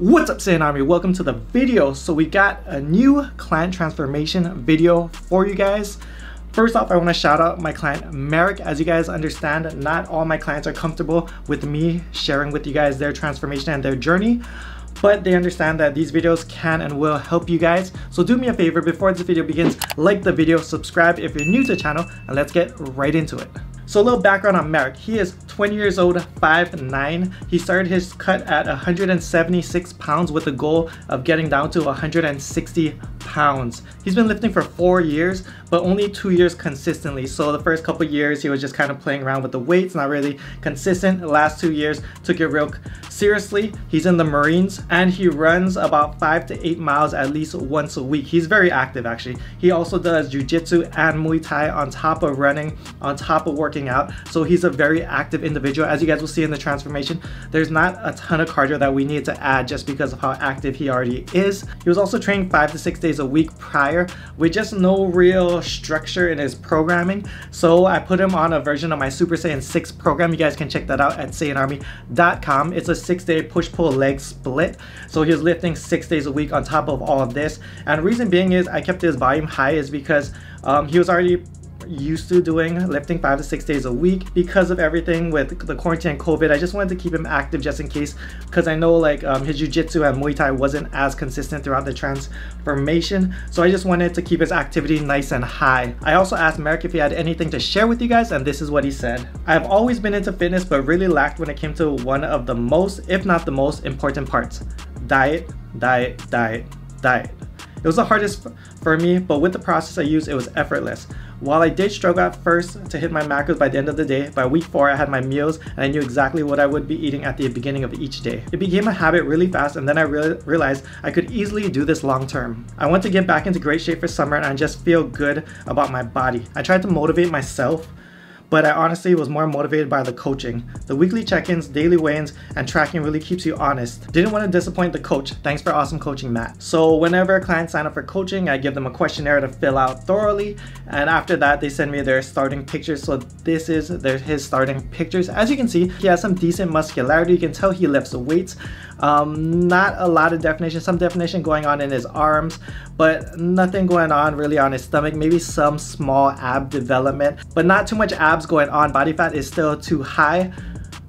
What's up, Saiyan Army? Welcome to the video. So we got a new client transformation video for you guys. First off, I want to shout out my client Merrick. As you guys understand, not all my clients are comfortable with me sharing with you guys their transformation and their journey, but they understand that these videos can and will help you guys. So do me a favor, before this video begins, like the video, subscribe if you're new to the channel, and let's get right into it. So a little background on Merrick. He is 20 years old, 5'9". He started his cut at 176 pounds with the goal of getting down to 160 pounds. He's been lifting for 4 years, but only 2 years consistently. So the first couple years he was just kind of playing around with the weights, not really consistent. The last 2 years took it real seriously. He's in the Marines and he runs about 5 to 8 miles at least once a week. He's very active actually. He also does jiu-jitsu and Muay Thai on top of running, on top of working out. So he's a very active individual. As you guys will see in the transformation, there's not a ton of cardio that we need to add just because of how active he already is. He was also training 5 to 6 days a week prior with just no real structure in his programming. So I put him on a version of my Super Saiyan 6 program. You guys can check that out at SaiyanArmy.com. It's a 6-day push-pull leg split. So he was lifting 6 days a week on top of all of this. And the reason being is I kept his volume high is because he was already used to doing lifting 5 to 6 days a week because of everything with the quarantine and COVID. I just wanted to keep him active just in case, because I know like his jiu-jitsu and Muay Thai wasn't as consistent throughout the transformation. So I just wanted to keep his activity nice and high. I also asked Merrick if he had anything to share with you guys, and this is what he said. I've always been into fitness but really lacked when it came to one of the most, if not the most important parts: diet, diet, diet, diet. It was the hardest for me, but with the process I used, it was effortless. While I did struggle at first to hit my macros by the end of the day, by week 4 I had my meals and I knew exactly what I would be eating at the beginning of each day. It became a habit really fast, and then I realized I could easily do this long term. I want to get back into great shape for summer and I just feel good about my body. I tried to motivate myself, but I honestly was more motivated by the coaching. The weekly check-ins, daily weigh-ins, and tracking really keeps you honest. Didn't want to disappoint the coach. Thanks for awesome coaching, Matt. So whenever clients sign up for coaching, I give them a questionnaire to fill out thoroughly, and after that they send me their starting pictures. So this is his starting pictures. As you can see, he has some decent muscularity. You can tell he lifts weights. Not a lot of definition, some definition going on in his arms, but nothing going on really on his stomach. Maybe some small ab development, but not too much abs going on. Body fat is still too high.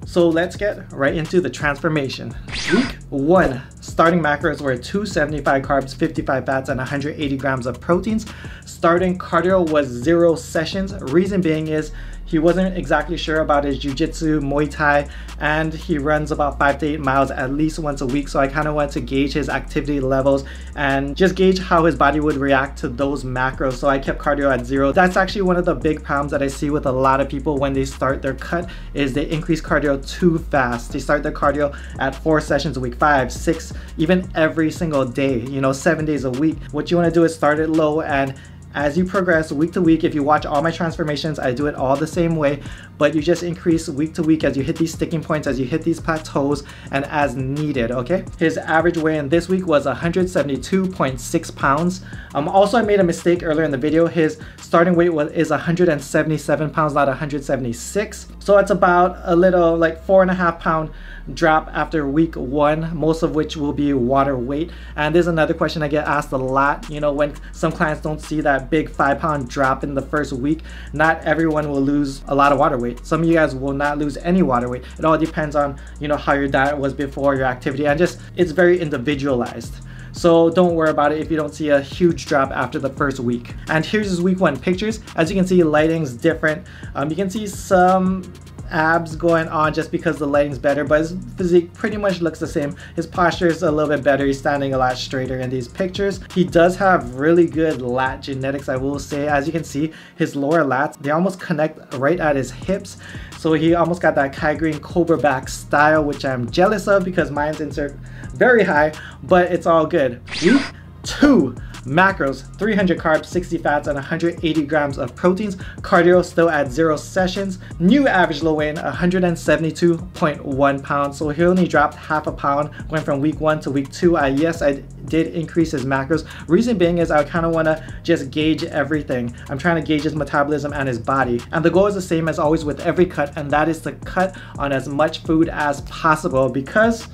So let's get right into the transformation. Week 1, starting macros were 275 carbs, 55 fats, and 180 grams of proteins. Starting cardio was 0 sessions. Reason being is he wasn't exactly sure about his jiu-jitsu, Muay Thai, and he runs about 5 to 8 miles at least once a week. So I kind of wanted to gauge his activity levels and just gauge how his body would react to those macros. So I kept cardio at 0. That's actually one of the big problems that I see with a lot of people when they start their cut, is they increase cardio too fast. They start their cardio at 4 sessions a week, 5, 6, even every single day, you know, 7 days a week. What you want to do is start it low, and as you progress week to week, if you watch all my transformations, I do it all the same way, but you just increase week to week as you hit these sticking points, as you hit these plateaus, and as needed, okay? His average weigh-in this week was 172.6 pounds. Also, I made a mistake earlier in the video. His starting weight is 177 pounds, not 176. So it's about a little like 4.5 pound drop after week 1, most of which will be water weight. And there's another question I get asked a lot, you know, when some clients don't see that big 5-pound drop in the first week. Not everyone will lose a lot of water weight. Some of you guys will not lose any water weight. It all depends on, you know, how your diet was before, your activity, and just it's very individualized. So don't worry about it if you don't see a huge drop after the first week. And here's his week 1 pictures. As you can see, lighting's different. You can see some abs going on just because the lighting's better, but his physique pretty much looks the same. His posture is a little bit better. He's standing a lot straighter in these pictures. He does have really good lat genetics, I will say. As you can see, his lower lats, they almost connect right at his hips. So he almost got that Kai Green Cobra back style, which I'm jealous of because mine's insert very high, but it's all good. Week 2. Macros, 300 carbs, 60 fats, and 180 grams of proteins. Cardio still at 0 sessions. New average low weigh-in, 172.1 pounds. So he only dropped half a pound going from week 1 to week 2. Yes, I did increase his macros. Reason being is I kind of want to just gauge everything. I'm trying to gauge his metabolism and his body. And the goal is the same as always with every cut, and that is to cut on as much food as possible, because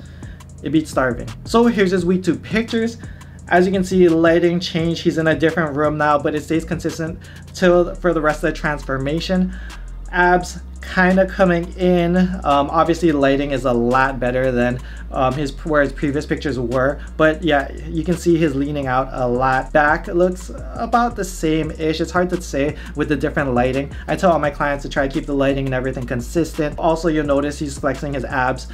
it beats starving. So here's his week 2 pictures. As you can see, lighting changed. He's in a different room now, but it stays consistent for the rest of the transformation. Abs kind of coming in. Obviously lighting is a lot better than where his previous pictures were, but yeah, you can see his leaning out a lot. Back looks about the same-ish. It's hard to say with the different lighting. I tell all my clients to try to keep the lighting and everything consistent. Also, you'll notice he's flexing his abs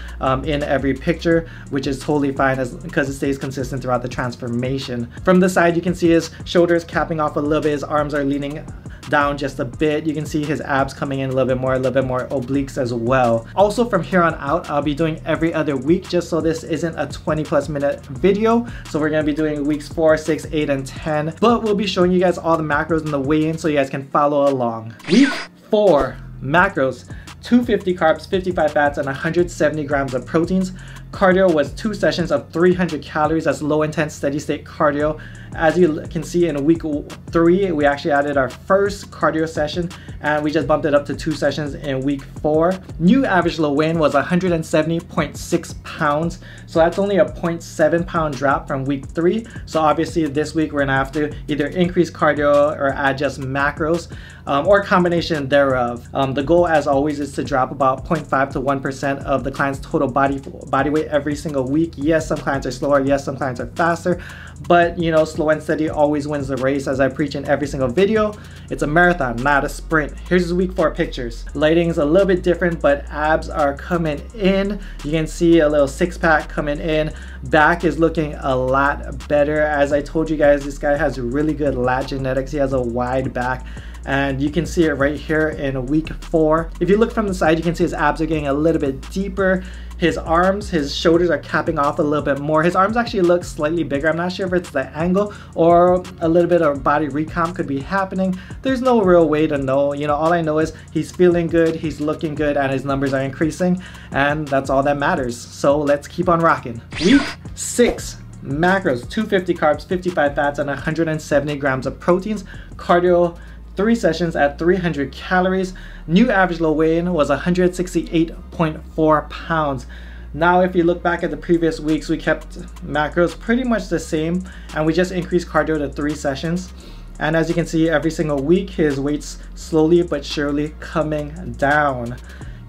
in every picture, which is totally fine because it stays consistent throughout the transformation. From the side, you can see his shoulders capping off a little bit. His arms are leaning down just a bit. You can see his abs coming in a little bit more obliques as well. Also, from here on out, I'll be doing every other week, just so this isn't a 20+ minute video. So we're gonna be doing weeks 4, 6, 8, and 10, but we'll be showing you guys all the macros and the weigh-in so you guys can follow along. Week 4 macros: 250 carbs, 55 fats, and 170 grams of proteins. Cardio was 2 sessions of 300 calories. That's low intense steady state cardio. As you can see, in week 3, we actually added our first cardio session, and we just bumped it up to 2 sessions in week 4. New average low weigh-in was 170.6 pounds. So that's only a 0.7 pound drop from week 3. So obviously this week we're gonna have to either increase cardio or add just macros, or a combination thereof. The goal, as always, is to drop about 0.5 to 1% of the client's total body weight every single week. Yes, some clients are slower. Yes, some clients are faster. But you know, slow and steady always wins the race, as I preach in every single video. It's a marathon, not a sprint. Here's his week 4 pictures. Lighting is a little bit different, but abs are coming in. You can see a little 6-pack coming in. Back is looking a lot better. As I told you guys, this guy has really good lat genetics. He has a wide back, and you can see it right here in week 4. If you look from the side, you can see his abs are getting a little bit deeper. His arms, his shoulders are capping off a little bit more. His arms actually look slightly bigger. I'm not sure if it's the angle or a little bit of body recomp could be happening. There's no real way to know. You know, all I know is he's feeling good, he's looking good, and his numbers are increasing, and that's all that matters. So let's keep on rocking. Week 6 macros: 250 carbs, 55 fats, and 170 grams of proteins. Cardio, 3 sessions at 300 calories. New average low weigh-in was 168.4 pounds. Now, if you look back at the previous weeks, we kept macros pretty much the same, and we just increased cardio to 3 sessions. And as you can see, every single week, his weight's slowly but surely coming down.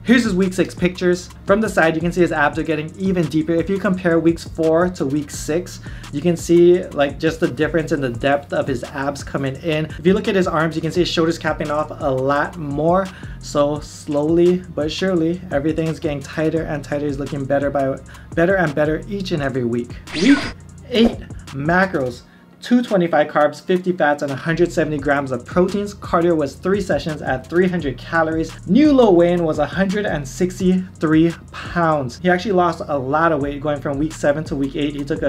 Here's his week 6 pictures. From the side, you can see his abs are getting even deeper. If you compare weeks 4 to week 6, you can see like just the difference in the depth of his abs coming in. If you look at his arms, you can see his shoulders capping off a lot more. So slowly but surely, everything's getting tighter and tighter. He's looking better and better each and every week. Week 8 macros: 225 carbs, 50 fats, and 170 grams of proteins. Cardio was 3 sessions at 300 calories. New low weigh-in was 163 pounds. He actually lost a lot of weight going from week 7 to week 8. He took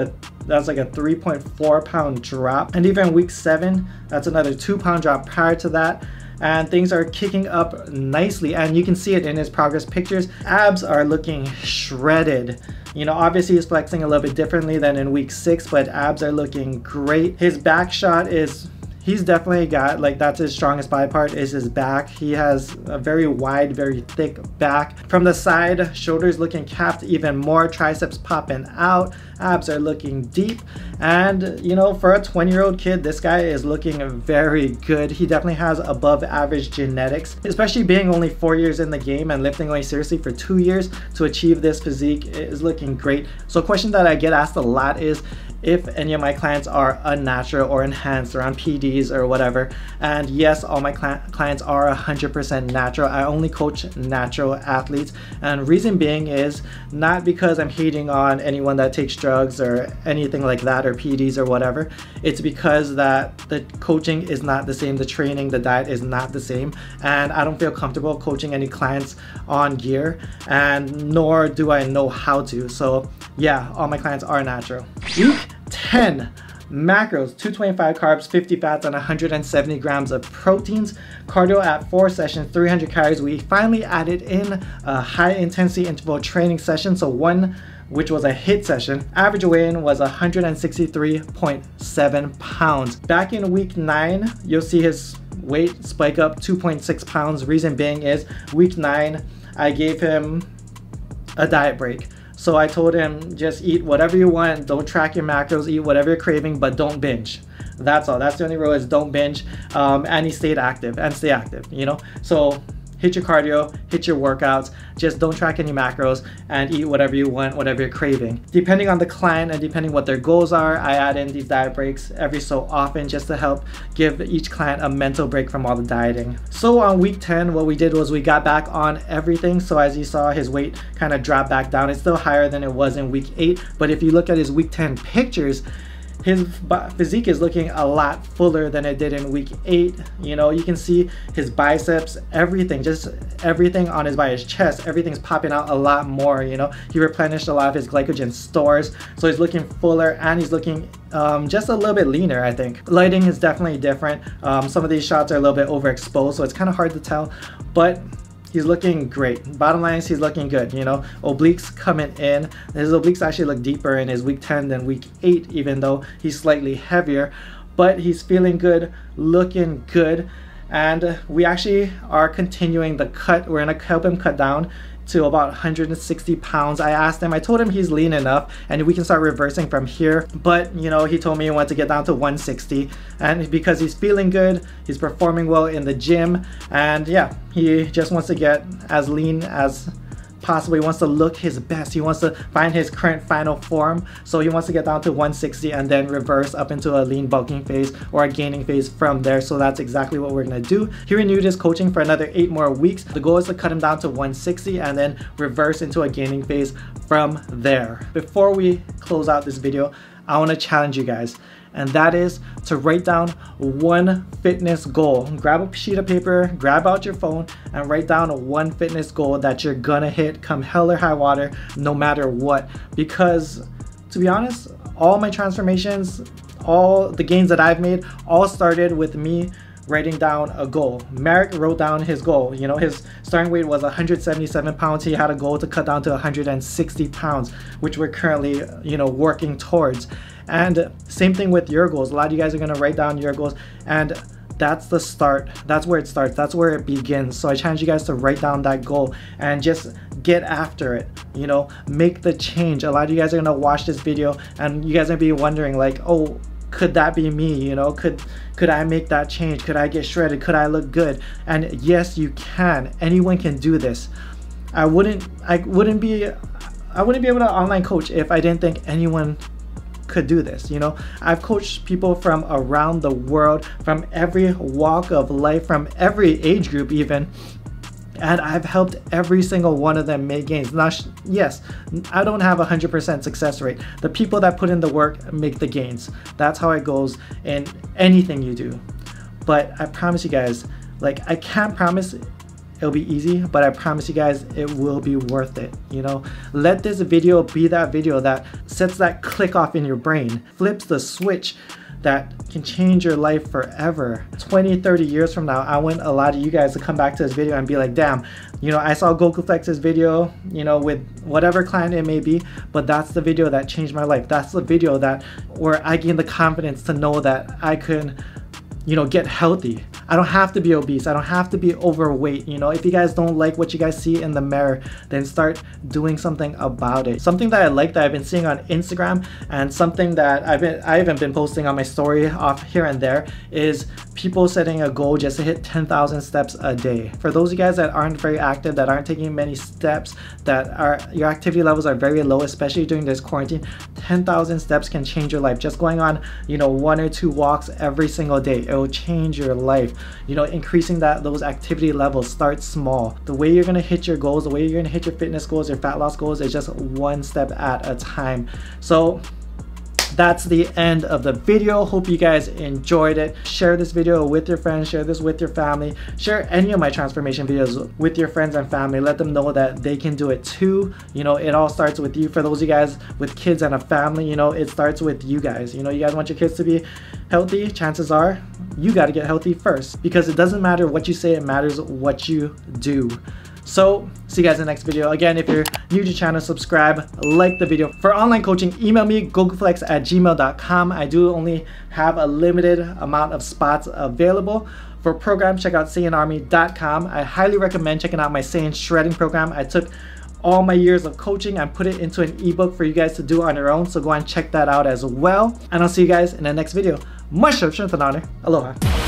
that's like a 3.4 pound drop. And even week 7, that's another 2 pound drop prior to that. And things are kicking up nicely, and you can see it in his progress pictures. Abs are looking shredded. You know, obviously he's flexing a little bit differently than in week 6, but abs are looking great. His back shot is, he's definitely got, like, that's his strongest body part, is his back. He has a very wide, very thick back. From the side, shoulders looking capped even more, triceps popping out, abs are looking deep. And you know, for a 20-year-old kid, this guy is looking very good. He definitely has above average genetics, especially being only 4 years in the game and lifting weights seriously for 2 years to achieve this physique is looking great. So a question that I get asked a lot is if any of my clients are unnatural or enhanced or on PDs or whatever. And yes, all my clients are 100% natural. I only coach natural athletes, and reason being is not because I'm hating on anyone that takes drugs or anything like that, or PDs or whatever. It's because that the coaching is not the same, the training, the diet is not the same, and I don't feel comfortable coaching any clients on gear, and nor do I know how to. So yeah, all my clients are natural. Week 10 macros: 225 carbs, 50 fats, and 170 grams of proteins. Cardio at 4 sessions, 300 calories. We finally added in a high intensity interval training session, so one which was a HIIT session. Average weigh-in was 163.7 pounds. Back in week 9, you'll see his weight spike up 2.6 pounds. Reason being is week 9, I gave him a diet break. So I told him, just eat whatever you want, don't track your macros, eat whatever you're craving, but don't binge. That's all. That's the only rule, is don't binge. And he stayed active and stay active, you know? So hit your cardio, hit your workouts, just don't track any macros and eat whatever you want, whatever you're craving. Depending on the client and depending what their goals are, I add in these diet breaks every so often just to help give each client a mental break from all the dieting. So on week 10, what we did was we got back on everything. So as you saw, his weight kind of dropped back down. It's still higher than it was in week 8, but if you look at his week 10 pictures, his physique is looking a lot fuller than it did in week 8. You know, you can see his biceps, everything, just everything on his body, his chest, everything's popping out a lot more. You know, he replenished a lot of his glycogen stores, so he's looking fuller and he's looking just a little bit leaner. I think lighting is definitely different. Some of these shots are a little bit overexposed, so it's kind of hard to tell, but he's looking great. Bottom line is he's looking good, you know. Obliques coming in. His obliques actually look deeper in his week 10 than week 8, even though he's slightly heavier. But he's feeling good, looking good. And we actually are continuing the cut. We're gonna help him cut down to about 160 pounds. I told him he's lean enough and we can start reversing from here, but you know, he told me he wanted to get down to 160, and because he's feeling good, he's performing well in the gym, and yeah, he just wants to get as lean as possible. He wants to look his best. He wants to find his current final form, so he wants to get down to 160 and then reverse up into a lean bulking phase or a gaining phase from there. So that's exactly what we're gonna do. He renewed his coaching for another 8 more weeks. The goal is to cut him down to 160 and then reverse into a gaining phase from there. Before we close out this video, I want to challenge you guys, and that is to write down one fitness goal. Grab a sheet of paper, grab out your phone, and write down one fitness goal that you're gonna hit come hell or high water, no matter what. Because to be honest, all my transformations, all the gains that I've made, all started with me writing down a goal. Merrick wrote down his goal. You know, his starting weight was 177 pounds. He had a goal to cut down to 160 pounds, which we're currently, you know, working towards. And same thing with your goals. A lot of you guys are gonna write down your goals, and that's the start. That's where it starts. That's where it begins. So I challenge you guys to write down that goal and just get after it. You know, make the change. A lot of you guys are gonna watch this video and you guys are gonna be wondering like, oh, could that be me? You know, could I make that change? Could I get shredded? Could I look good? And yes, you can. Anyone can do this. I wouldn't be able to online coach if I didn't think anyone could do this. You know, I've coached people from around the world, from every walk of life, from every age group even, and I've helped every single one of them make gains. Now, yes, I don't have 100% success rate. The people that put in the work make the gains. That's how it goes in anything you do. But I promise you guys, like, I can't promise it'll be easy, but I promise you guys it will be worth it. You know, let this video be that video that sets that click off in your brain, flips the switch that can change your life forever. 20, 30 years from now, I want a lot of you guys to come back to this video and be like, damn, you know, I saw Gokuflex's video, you know, with whatever client it may be, but that's the video that changed my life. That's the video where I gained the confidence to know that I could, you know, get healthy. I don't have to be obese. I don't have to be overweight. You know, if you guys don't like what you guys see in the mirror, then start doing something about it. Something that I like that I've been seeing on Instagram, and something that I even been posting on my story off here and there, is people setting a goal just to hit 10,000 steps a day. For those of you guys that aren't very active, that aren't taking many steps, your activity levels are very low, especially during this quarantine, 10,000 steps can change your life. Just going on, you know, 1 or 2 walks every single day, it will change your life. You know, increasing those activity levels. Start small. The way you're gonna hit your goals, the way you're gonna hit your fitness goals, your fat loss goals, is just one step at a time. So that's the end of the video. Hope you guys enjoyed it. Share this video with your friends, share this with your family, share any of my transformation videos with your friends and family. Let them know that they can do it too. You know, it all starts with you. For those of you guys with kids and a family, you know, it starts with you guys. You know, you guys want your kids to be healthy, chances are you got to get healthy first, because it doesn't matter what you say, it matters what you do. So see you guys in the next video. Again, if you're new to the channel, subscribe, like the video. For online coaching, email me, gokuflex@gmail.com. I do only have a limited amount of spots available. For programs, check out SaiyanArmy.com. I highly recommend checking out my Saiyan Shredding program. I took all my years of coaching and put it into an ebook for you guys to do on your own. So go and check that out as well. And I'll see you guys in the next video. Much love, strength, and honor. Aloha.